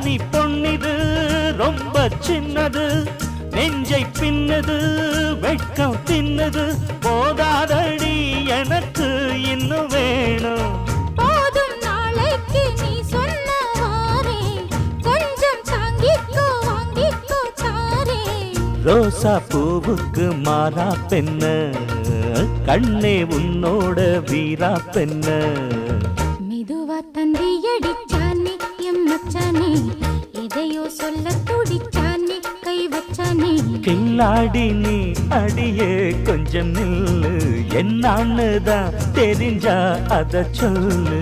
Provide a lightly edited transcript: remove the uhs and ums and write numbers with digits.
கன்னி பொன்னிது ரொம்ப சின்னது நெஞ்சை பின்னது வெட்கம் தின்னது போதாதடி எனக்கு இன்னும் வேணும் போதும் நாளைக்கு நீ சொன்னவாரே கொஞ்சம் தாங்கிக்கோ வாங்கிக்கோ தாரே ரோசா பூவுக்கு மாறா பெண்ண கண்ணே உன்னோட வீரா பெண்ண மெதுவா தந்தி அடிச்சானே எம் மச்சானே எதையோ சொல்ல துடிச்சானே கை வச்சானே கில்லாடி நீ அடியே கொஞ்சம் நில்லு என்னான்னுதான் தெரிஞ்சா அத சொல்லு